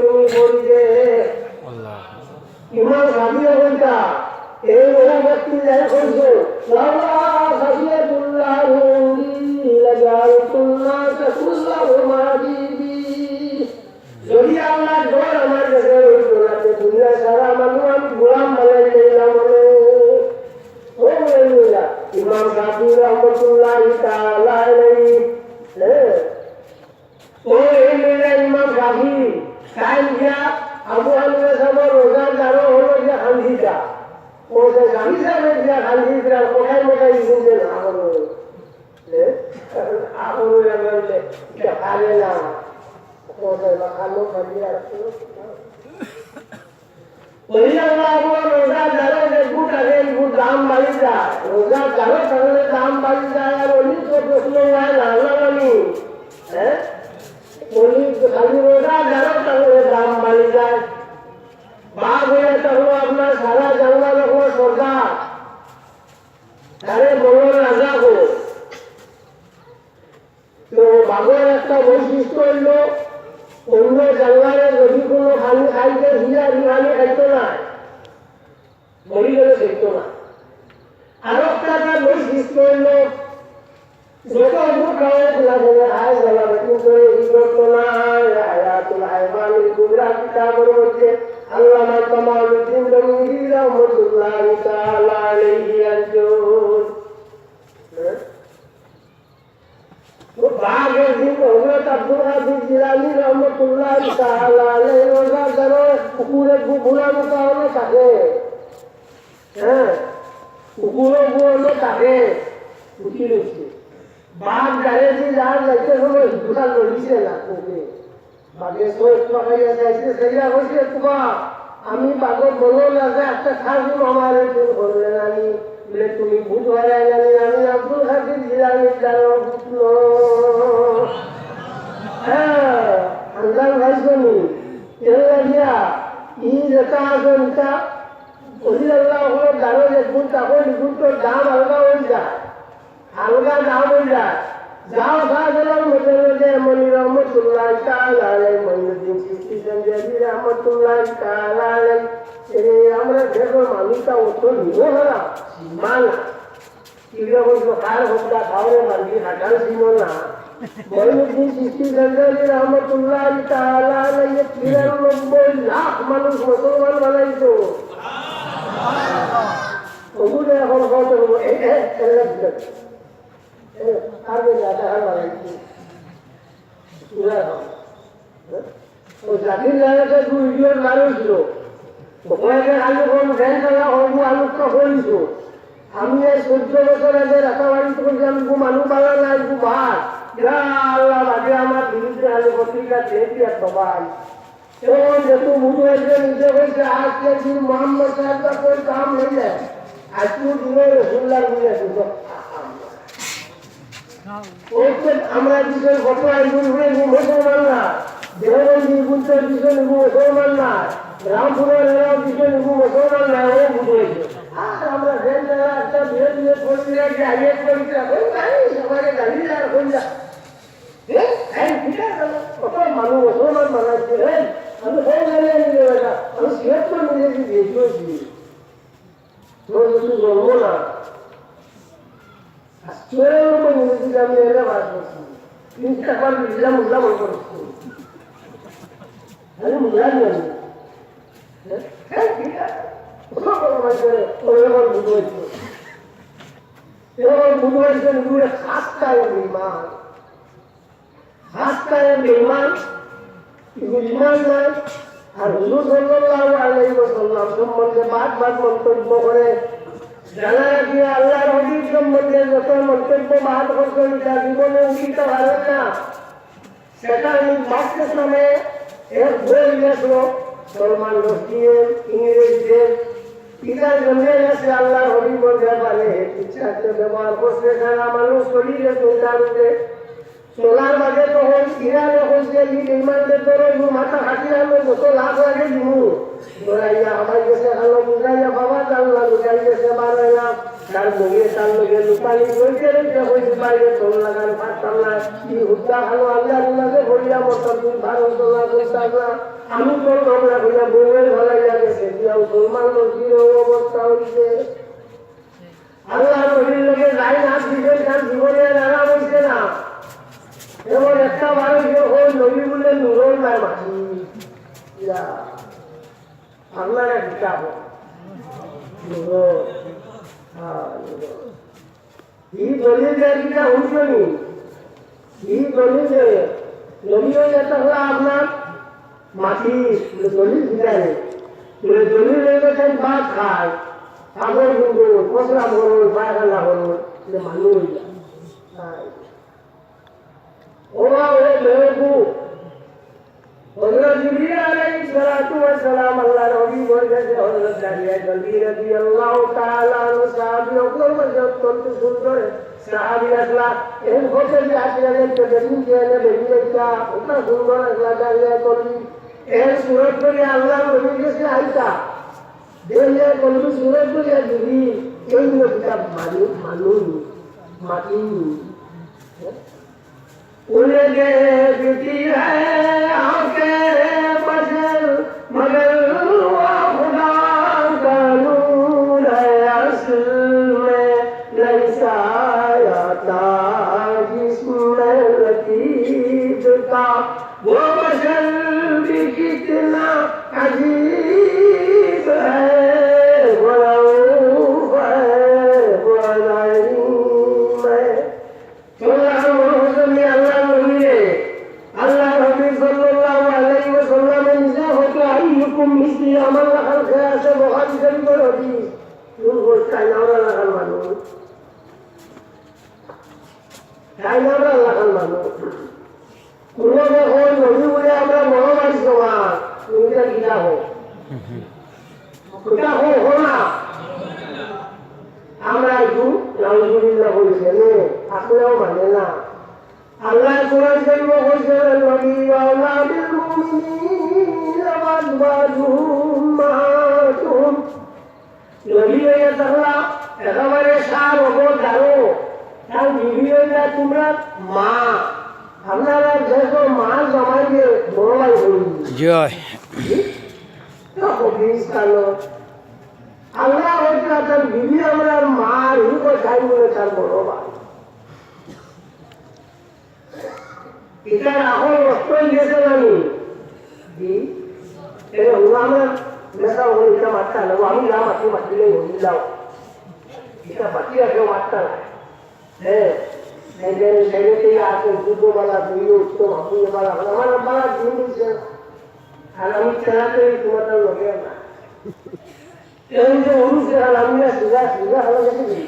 তুমি বলবে ইমাম সাবিয়ে বলতা এই ওরা ব্যক্তি যাই করছো লাউলা সাবিয়াতুল্লাহ লাজাতুল্লাহ তাকুল্লাহু মাজিবি যদি আল্লাহ দর আমার কাছে ওই দোলাতে দুনিয়া সারা মানুষ আমি গোলাম বানাই নিলাম ও বলিলা ইমাম সাবি রহমাতুল্লাহ তাআলা আলাইহি ও এই ইমাম সাবি টাইম দিয়া আবু হানিফা সাহেব রোজা দাঁড়ো হলো যে হান্দিটা ও যে গান্ধী সাহেবের দিয়া হান্দিটা কোথায় কোথায় শুনছে না আবরু বলে এটা খাবে না কোথায় বা খালো খালি আসতো ওই আল্লাহ রোজা দাঁড়ো যে গুট আগে গুট দাম বাড়ি যায় রোজা দাঁড়ো তাহলে দাম বাড়ি যায় আর অনেক প্রশ্ন হয় না আল্লাহ হ্যাঁ খালি রোজা দাঁড়ো তাহলে দাম বাড়ি যায় বাঘ হয়ে তাহলে আপনার সারা জানলা যখন সরকার তারে বড় রাজা হো তো বাঘের একটা বৈশিষ্ট্য হইল অন্য জানলারে যদি কোনো খালি খাইতে হিরা রিহানি খাইতো না মরি গেলে খাইতো না আর একটা বৈশিষ্ট্য হইল যত খাওয়া খোলা খোলা আয় গলা বেটিং করে হিরত না আয়াতুল হাইবানিল কুবরা কিতাবের মধ্যে আল্লামা কামালউদ্দিন জমিরি রাহমাতুল্লাহ তাআলা আলাইহি আনজুন তো বাগের দিন হযরত আব্দুল কাদের জিলানী রাহমাতুল্লাহ তাআলা আলাইহি রোজা ধরে কুকুরের বুলা মুকাওয়ালা থাকে হ্যাঁ কুকুরের বুলা থাকে উঠি রয়েছে বাঘ গাড়ি যে যার যাইতে হলো দুটা লড়িছে না ওকে বাঘের সোচ পাকাইয়া যাইতে সেটা হয়েছে তোমার আমি বাঘর বলো না যে একটা খাসুন আমার একটু করলেন আমি বলে তুমি ভূত হারাই জানি আমি আব্দুল কাদের জিলানী জানো পুত্র হ্যাঁ আন্দাজ ভাইসনি এর লাগিয়া ই যেটা আছে ওটা অলি আল্লাহ হলো জানো যে গুণ তখন গুণটোর দাম আলগা হয়ে যায় আলগা দাম হয়ে যায় যাও সাহায্যার মধ্যে মধ্যে মনি রহমতুল্লাহ তাআলা আলাইহি মঈনুদ্দিন চিশতি সঞ্জয়ী রহমতুল্লাহ তাআলা আলাইহি আমরা দেখো মানুষটা অত নিরহরা মানা কিরা বলছো কার হোকটা খাওয়ারে মানবি হাঁটাল ছিল না মঈনুদ্দিন চিশতি সঞ্জয়ী রহমতুল্লাহ তাআলা আলাইহি 93 লাখ মানুষ মুসলমান বানাইতো ওগুলো এখন কত আগে যাতা হয় বানাইছি ও জাতির জায়গাতে দু ইডিয়ট মানুষ ছিল ওখানে আলু কোন ভ্যান চালা হবু আলুটা করিস আমি এই 14 বছর আগে রাতাবাড়ি তখন আমি মানুষ বানা নাই ভাত আল্লাহ বাদে আমার বিরুদ্ধে আলু পত্রিকা দেখি আর সবাই এবং যেহেতু বুঝু হয়েছে নিজে হয়েছে আজকে দিন মোহাম্মদ সাহেব का कोई काम नहीं है आज तू दिने रसूलुल्लाह বুঝে শুধু ওকে আমরা দিনের ঘটনা আইগুন হয়ে মুসলমান না দেহবন্দি গুণের দিনের মুসলমান না রামপুরের এরাও দিনের মুসলমান না ও বুঝেছে আর আমরা দেন যারা একটা বিয়ে বিয়ে করতে রাখি আগে করতে রাখো সবাই দাঁড়িয়ে আর হয়ে যা হ্যাঁ ঠিক আছে কত মানুষ মুসলমান বানাচ্ছে আমি সব জানিয়ে নিলে বেটা আমি সিলেক্টর নিজেকে দিয়েছি তোর কিছু জন্ম না চোরের উপর নিজেকে আমি এনে বাস করছি তিনটা বার মিললাম উল্লাম করছি আমি মুলাম জানি হ্যাঁ ঠিক আছে ওরকম বুঝেছে এবার বুঝেছে নিজের খাস্তায় বেমান খাস্তায় বেমান ইমান নাই আর হুজুর সাল্লাল্লাহু আলাইহি ওয়াসাল্লাম সম্বন্ধে বাদ মন্তব্য করে জানা রাখি আল্লাহ নবীর সম্বন্ধে যত মন্তব্য বাদ করছেন তার জীবনে উচিত পারেন না সেটা আমি বাক্যের নামে এক বই লেখলো সলমান রশিদের ইংরেজদের পিতার জন্মে গেছে আল্লাহ নবী বলতে পারে ইচ্ছাতে ব্যবহার করছে সারা মানুষ শরীরে চিন্তার উপরে সোলার বাজে তখন ইরানে হচ্ছে ইমানদের ধরো মাথা হাতিরানো যত লাভ লাগে দিমু ধরাইয়া আমার গেছে আলো বুঝাইয়া বাবা জানলা বুঝাই গেছে বানাইলাম তার বইয়ে তার লোকের লুকানি বইতে রেখে হয়েছে বাইরে তোল লাগান পারতাম না কি হুদ্দা ভালো আল্লাহ আল্লাহকে বলিয়া মতাম তুই ভালো তোলা করতাম না আমি তোর ভাবনা করিয়া বউয়ের ভালাই লাগে সেটিও মুসলমান নদীর অবস্থা হয়েছে আল্লাহ নদীর লোকে যাই না দিবেন তার জীবনে আর আরাম হয়েছে না এমন একটা মানুষ ওই নদী বলে নুরল নাই মাটি আপনার এক কিতাব নুরল ಈ দলিলটা উঠবনি এই দলিলে দলিল যেটা হলো আপনার মাটি দলিল ভিতরে দলিল লেগে ভাত খায় আগর কিন্তু মশলা বলুন পায়খানা বলুন মানুষ ওরা ওই মেহবু হযরত জিবরিল আলাইহিস সালাতু ওয়াস সালাম আল্লাহর নবী বলেছে হযরত দারিয়া জলদি রাদিয়াল্লাহু তাআলা আনহু সাহাবী ওগুলোর মধ্যে অত্যন্ত সুন্দর সাহাবী আসলা এর হতে যে আজকে যে দেখুন যে বেরিয়েটা ওটা সুন্দর আসলা দারিয়া জলদি এর সুরত করে আল্লাহর নবী কাছে আইতা দেরিয়া জলদি সুরত করে দিবি এই লোকটা মানুষ মাটি उन्हें देखती है आंखें बशर मगर वो खुदा का नूर है असल में नहीं सायाता जिसमें लतीफ का वो बशर भी कितना अजीब है वो रऊफ है वो रहीम है আমার লাগাল খেয়ে আছে বহাল করি বলি চাইনাওরা লাগাল মানুষ চাইনাওরা লাগাল মানুষ কোনো দেখুন নদী বলে আমরা মহামারী সমাজ তুমি গীতা হোক গীতা হোক হো না আমরা একটু নাউজুবিল্লাহ বলছে আসলেও মানে না আল্লাহ কোরআন শরীফ বলছে নবী আওলাদুল মুমিনিন ওয়াজওয়াজুহুম মাতুম নবী হয়ে থাকলা একেবারে সার ওপর দাঁড়ো তার বিবি হইলা তোমরা মা আপনারা দেখো মা জমাই দিয়ে বড় ভাই বলি জয় আল্লাহ হইতে তার বিবি আমরা মার হি কোথায় বলে তার বড় ভাই এটার এখন রক্তই দিয়েছেন আমি আমরা নেশা এটা মারতে নেবো আমি না মারতে মারলে যাও এটা বাকিরা কেউ মারতে না হ্যাঁ আছে দুটোবেলা দুই উঠতো ভাবুবেলা আমার বেলা দিন দিচ্ছে আর আমি খেলাতে তোমার লোকে না এই যে অনুষ্ঠান আমি না সুজা সুজা ভালো গেছি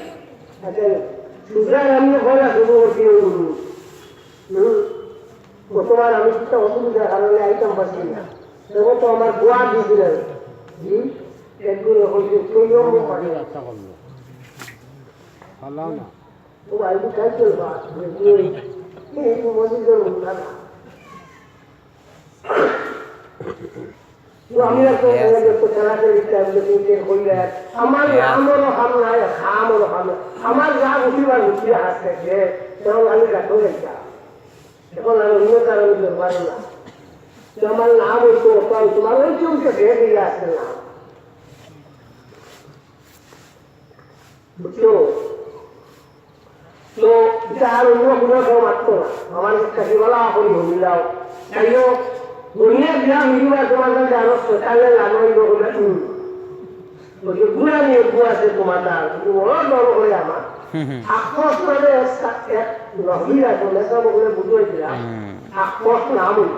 সুজা আমি ঘরে শুরু করছি তোমার আমি একটা অসুবিধার কারণে আইটেম পাচ্ছি না তখন তো আমার গোয়া দিয়েছিলেন একগুলো হয়েছে রাস্তা করলো না ও আইবু খাই চলবা আমি খেলাতে আমার আমারও খাম নাই খামরও খাম আমার যা উঠিবার উঠি আসছে তখন আমি গাছ গেছা এখন আমি অন্য কারণে পারি না আমার নাম হইতো তোমার ওই চলছে ভেঙে আসছে না বুঝছো তো এটা আর অন্য কোনো কেউ মারতো না আমার কাছে বলা করি হইলাও তাই হোক ঘুরিয়ে দিলাম হিরিবার তোমার কাছে আরো তাহলে লাগাইব বলে ঘুরা নিয়ে আছে তোমার তার বড় বড় করে আমার আকস্মাত মানে রহিলা চলে সব ওগুলো বুঝেছিলাম আকস্মাত নাম হইল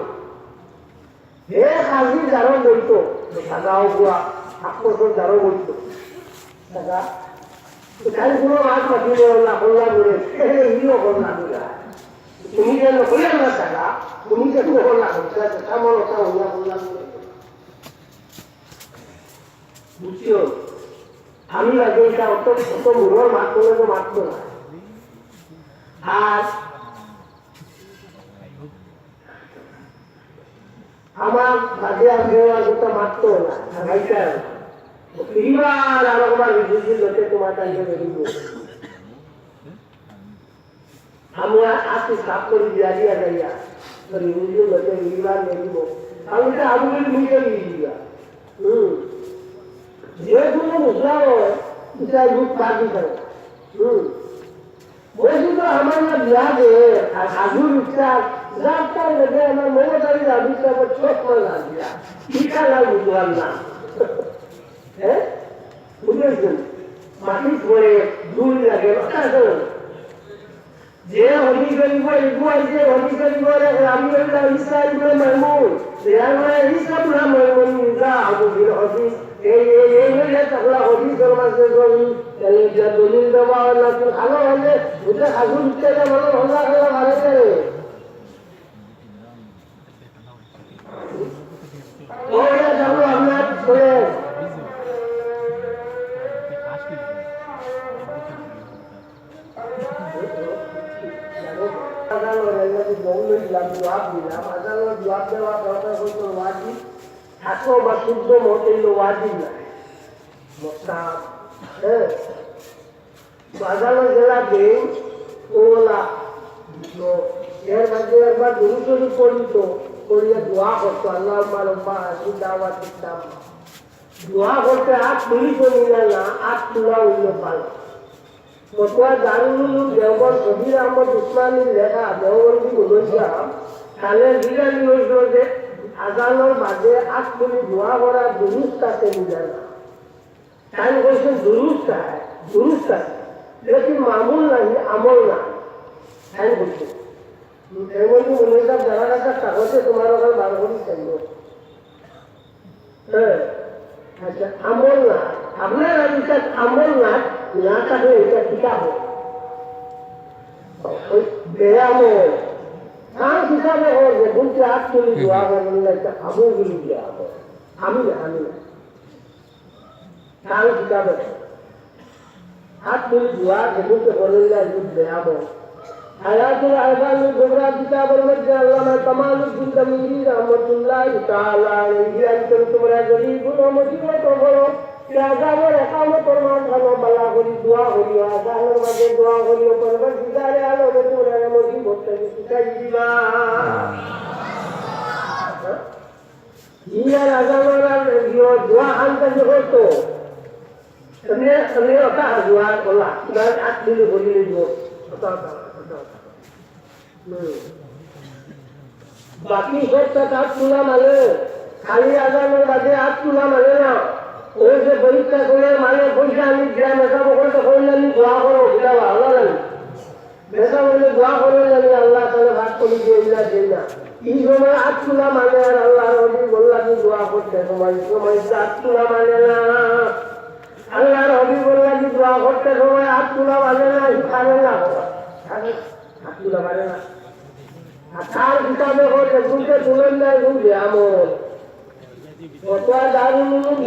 হে কাজী যারও বইতো সাদাও বুয়া আকস্মাত যারও বইতো দাদা এখানে কোনো মাছ মাতিলে না করলা করে হিরো করলা দিলা তুমি যেন করলাম না দাদা তুমি যে করলা করছে তেমন ওটা হইয়া করলা বুঝছো আমি আগে এটা অত অত মুড়োর মাছ করলে তো মারতো না আর আমার বাজে আগে মারতো না ভাইটা পরিবার আর আমার বিদ্যুৎ লোকে তোমার কাছে বেরিয়ে আমরা আজকে সাপ করে দিয়া দিয়া যাইয়া বিদ্যুৎ লোকে পরিবার বেরিব আমি তো আগুনের মিলে দিয়া যে কোনো মুসলাম এটা রূপ পাবি করে বলছি তো আমার না বিয়া দে আর আগুর ইচ্ছা যারটা লেগে আমার মমতারি আবিষ্কার করে ছোট করে লাগিয়া টিকা লাগ বুঝলাম না হ্যাঁ বুঝেছেন মাটি পরে দূর লাগে যে হলি গরিব ইগুয়াই যে হলি গরিব আমি একটা ইসরায়েল করে মারমুন দেয়ার হিসাব না মারমুন যা আবু বির হদিস এই হলে তাহলে হদিস জমাতে গলি এই যে দলিল দেওয়া না তো ভালো হলে বুঝে আগুন উঠতে ভালো হল্লা হল্লা ভালো করে ওরা যাবো আমরা করে জবাব দিলাম আদালত জবাব দেওয়া দরকার হয়তো ওয়াজিব থাকো বা শুদ্ধ মত এগুলো ওয়াজিব না হ্যাঁ আদালত জেলা দেন ওলা এর মধ্যে একবার দুরুশরী পড়িত করিয়া দোয়া করতো আল্লাহ লম্বা হাসি দাওয়া দিতাম দোয়া করতে হাত তুলি করি না হাত তোলা হইল পাল ফতোয়া দারুল উলুম দেওবন্দ কবির আহমদ উসমানীর লেখা দেওবন্দি বলেছিলাম তাহলে বিজ্ঞানী হইল যে আজানোর মাঝে হাত তুলি দোয়া করা দুরুস্ত আছে বুঝা না তাই বলছেন দুরুস্ত আছে লেকিন মামুল নাই আমল না তাই বলছে দেওবন্দি মনে সব জানা রাখার কাগজে তোমার ওখানে বার করি চাইল হ্যাঁ আচ্ছা আমল না আপনার আবিষ্কার আমল না না থাকলে এটা কিতাব ব্যায়ামও হ্যাঁ কিতাবে হোক যে বলছে হাত তুলি দোয়া করবেন না একটা খাবুগুলি দেওয়া হবে আমি না তাহলে কিতাবে হাত তুলি দোয়া যে বলতে করবেন না ব্যায়ামও হায়াতুল আহসানুল কুবরা কিতাবের মধ্যে আল্লামা কামালউদ্দিন তামিরি রাহমাতুল্লাহ তাআলা আলাইহি আইতেন তোমরা যদি কোনো মুসিবত করো আযাবের একামতের মান ভালো বালা করি দোয়া করি আযাবের মাঝে দোয়া করি পরবর্তীকালে আলো তোমরা মুসিবত থেকে শিখাই দিবা ইয়ার আযাবের দোয়া আনতে হতো তুমি ওটা দোয়া করলা তার আত্মীয় বলি দিও বাকি সবটা হাত তোলা মানে খালি আজানের বাদে হাত তোলা মানে না ওই যে পরীক্ষা করে মানে পয়সা আমি গ্রাম মেশা বলতে করলে আমি দোয়া করো সেটা ভালো লাগে মেশা বলে দোয়া করে জানি আল্লাহ তাহলে ভাগ করি দিয়ে না এই সময় হাত তোলা মানে আর আল্লাহ রবি বললাম দোয়া করতে সময় হাত তোলা মানে না আল্লাহ রবি বললাম দোয়া করতে সময় হাত তোলা মানে না খাবে না হাত তোলা মানে না আর তার কিতাবে হচ্ছে তুলতে তুলেন না আমল দারুল উলুম